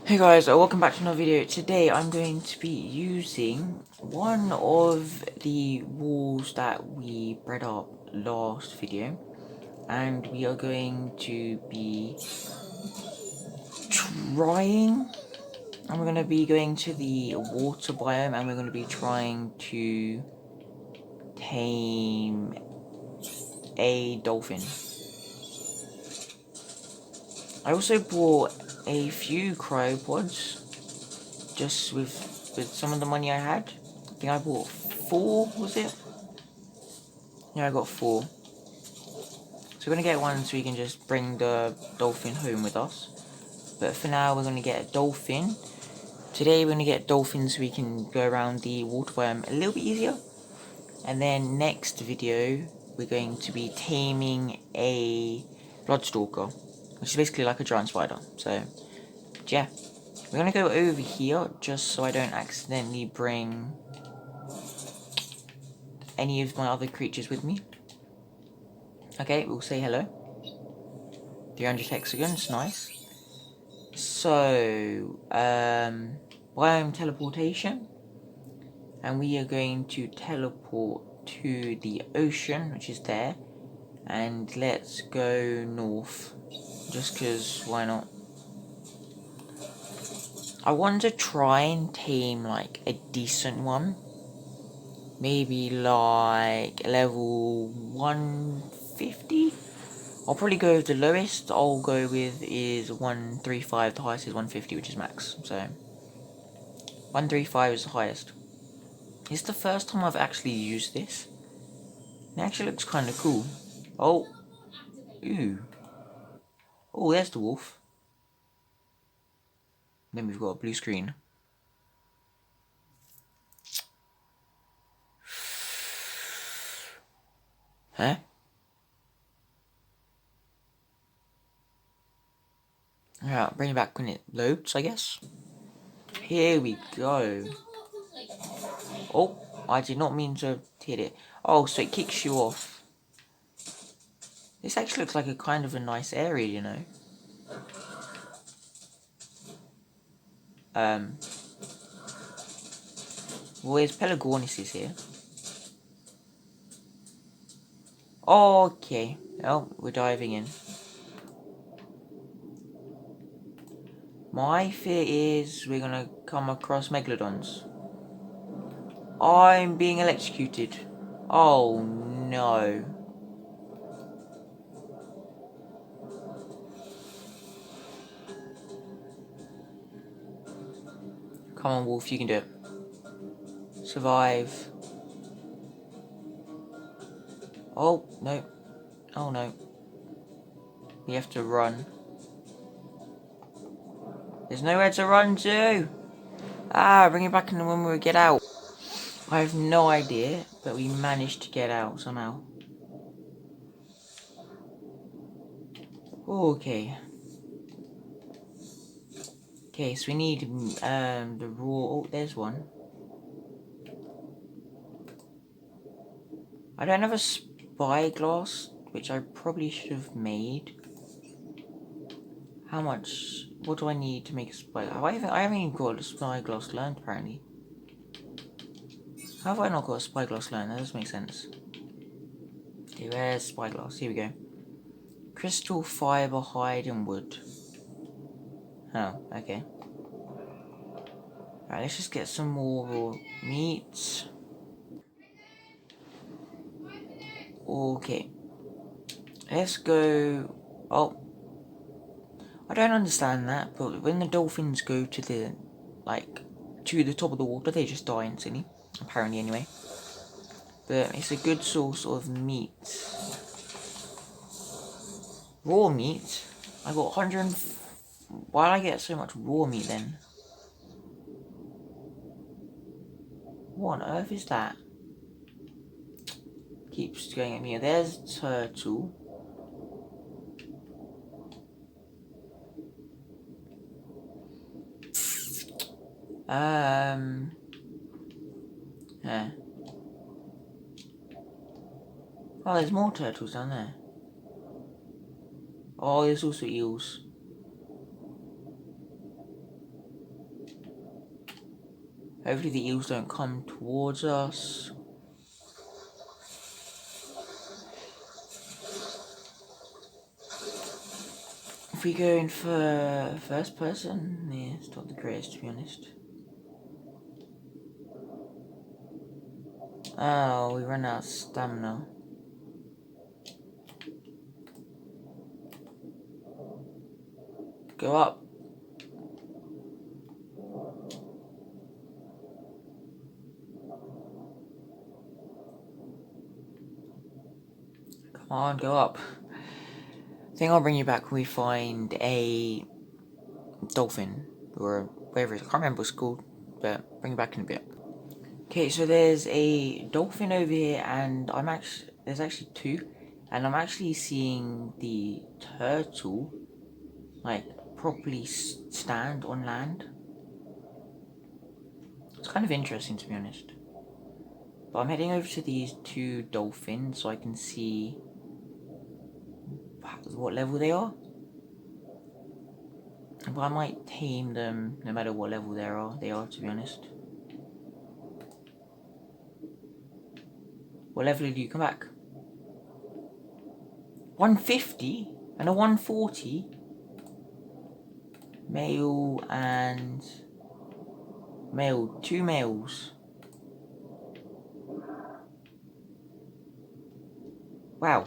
Hey guys, welcome back to another video. Today I'm going to be using one of the wolves that we bred up last video, and we are going to be trying, and we're going to be going to the water biome, and we're going to be trying to tame a dolphin. I also bought a few cryopods just with some of the money I had. I think I bought 4, was it? Yeah, I got 4. So we're gonna get one so we can just bring the dolphin home with us. But for now, we're gonna get a dolphin. Today, we're gonna get dolphins so we can go around the water biome a little bit easier. And then next video, we're going to be taming a bloodstalker, which is basically like a giant spider. So, yeah. We're gonna go over here just so I don't accidentally bring any of my other creatures with me. Okay, we'll say hello. 300 hexagons, nice. So, biome teleportation. And we are going to teleport to the ocean, which is there. And let's go north. Just because, why not? I want to try and tame, like, a decent one. Maybe, like, level 150? I'll probably go with the lowest I'll go with is 135, the highest is 150, which is max. So, 135 is the highest. It's the first time I've actually used this. It actually looks kind of cool. Oh, ooh. Oh, there's the wolf. Then we've got a blue screen. Huh? Alright, bring it back when it loads, I guess. Here we go. Oh, I did not mean to hit it. Oh, so it kicks you off. This actually looks like a kind of a nice area, you know. Well, there's Pelagornis here. Okay. Oh, we're diving in. My fear is we're gonna come across Megalodons. I'm being electrocuted. Oh no. Come on, Wolf, you can do it. Survive. Oh, no. Oh no. We have to run. There's nowhere to run to! Ah, bring it back in when we get out. I have no idea, but we managed to get out somehow. Okay. Okay, so we need the raw. Oh, there's one. I don't have a spyglass, which I probably should have made. How much? What do I need to make a spyglass? I haven't even got a spyglass learned apparently. How have I not got a spyglass learned? That doesn't make sense. Okay, where's spyglass? Here we go. Crystal, fiber, hide, and wood. Oh, okay. Alright, let's just get some more raw meat. Okay. Let's go. Oh. I don't understand that, but when the dolphins go to the, like, to the top of the water, they just die instantly. Apparently, anyway. But it's a good source of meat. Raw meat? I got 100. Why did I get so much raw meat then? What on earth is that? Keeps going at me. There's turtle. Yeah. Oh, there's more turtles down there. Oh, there's also eels. Hopefully the eels don't come towards us. If we go in for first person, yeah, it's not the greatest to be honest. Oh, we run out of stamina. Go up. Come on, go up. I think I'll bring you back when we find a dolphin or whatever it is. I can't remember what it's called, but bring you back in a bit. Okay, so there's a dolphin over here, and there's actually two, and I'm actually seeing the turtle like properly stand on land. It's kind of interesting to be honest. But I'm heading over to these two dolphins so I can see what level they are. But I might tame them no matter what level they are to be honest. What level do you come back? 150 and a 140? Male and male, two males. Wow.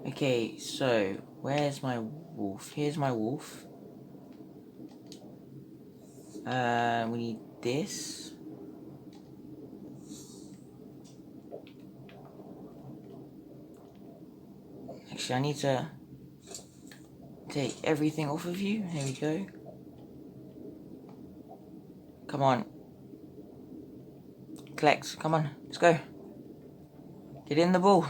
Okay, so where's my wolf? Here's my wolf. We need this. Actually, I need to take everything off of you. Here we go. Come on. Collect. Come on. Let's go. Get in the ball.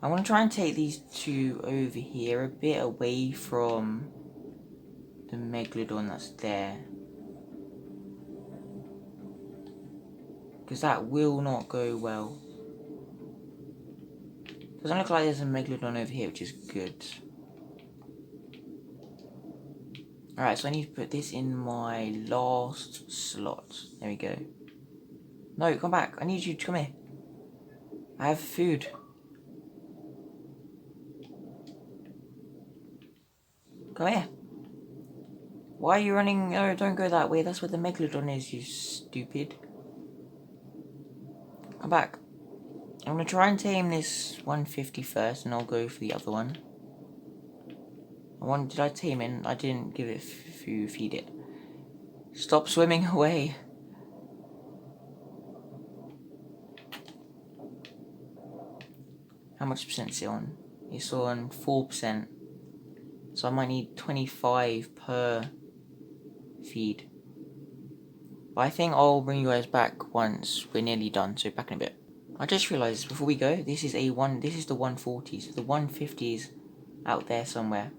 I want to try and take these two over here a bit away from the megalodon that's there. Because that will not go well. Doesn't look like there's a megalodon over here, which is good. Alright, so I need to put this in my last slot. There we go. No, come back. I need you to come here. I have food. Come here. Why are you running? Oh, don't go that way. That's where the megalodon is, you stupid. Come back. I'm going to try and tame this 150 first, and I'll go for the other one. Did I tame it? I didn't give it feed it. Stop swimming away. How much percent is it on? It's on 4%. So I might need 25 per feed. But I think I'll bring you guys back once we're nearly done, so back in a bit. I just realised before we go, this is the 140, so the 150 is out there somewhere.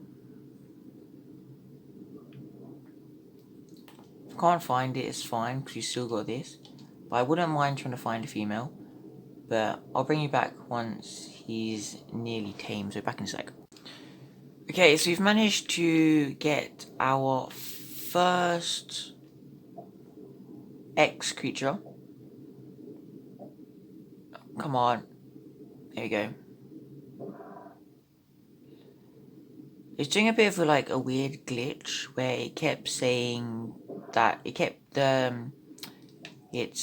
If I can't find it, it's fine, because you still got this. But I wouldn't mind trying to find a female. But I'll bring you back once he's nearly tamed, so back in a sec. Okay, so we've managed to get our first X creature. Come on. There we go. It's doing a bit of a weird glitch where it kept saying that its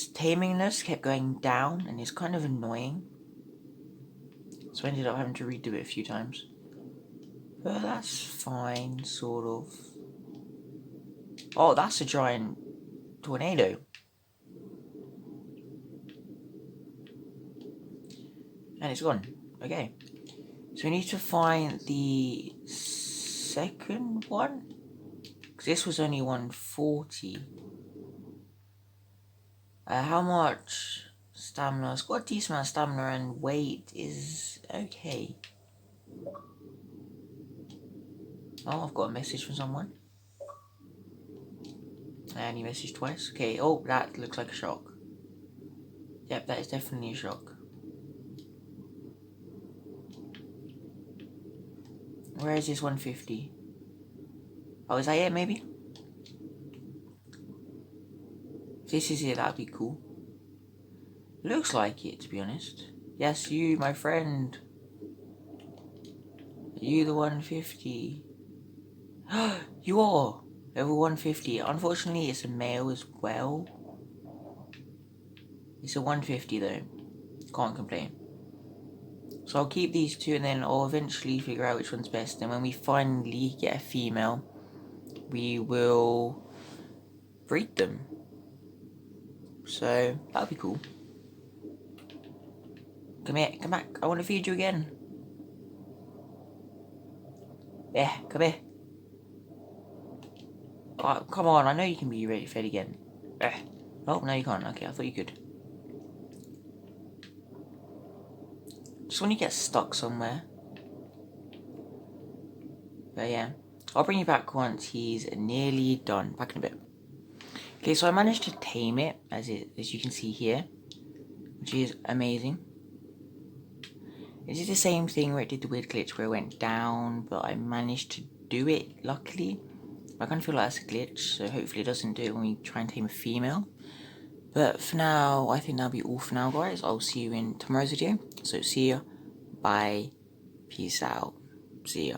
tamingness kept going down, and it's kind of annoying. So I ended up having to redo it a few times. But that's fine, sort of. Oh, that's a giant tornado. And it's gone. Okay. So we need to find the second one. Because this was only 140. How much stamina? It's got a decent amount of stamina, and weight is okay. Oh, I've got a message from someone. And he messaged twice. Okay, oh, that looks like a shark. Yep, that is definitely a shark. Where is this 150? Oh, is that it, maybe? If this is it, that'd be cool. Looks like it, to be honest. Yes, you, my friend. You the 150. You are level 150. Unfortunately, it's a male as well. It's a 150 though. Can't complain. So I'll keep these two and then I'll eventually figure out which one's best. And when we finally get a female, we will breed them. So that'll be cool. Come here, come back. I want to feed you again. Yeah, come here. Oh, come on, I know you can be ready fed again. Oh, no you can't. Okay, I thought you could. Just when you get stuck somewhere. But yeah, I'll bring you back once he's nearly done. Back in a bit. Okay, so I managed to tame it, as you can see here, which is amazing. This is the same thing where it did the weird glitch where it went down, but I managed to do it, luckily. I kind of feel like that's a glitch, so hopefully it doesn't do it when we try and tame a female. But for now, I think that'll be all for now, guys. I'll see you in tomorrow's video. So see ya. Bye. Peace out. See ya.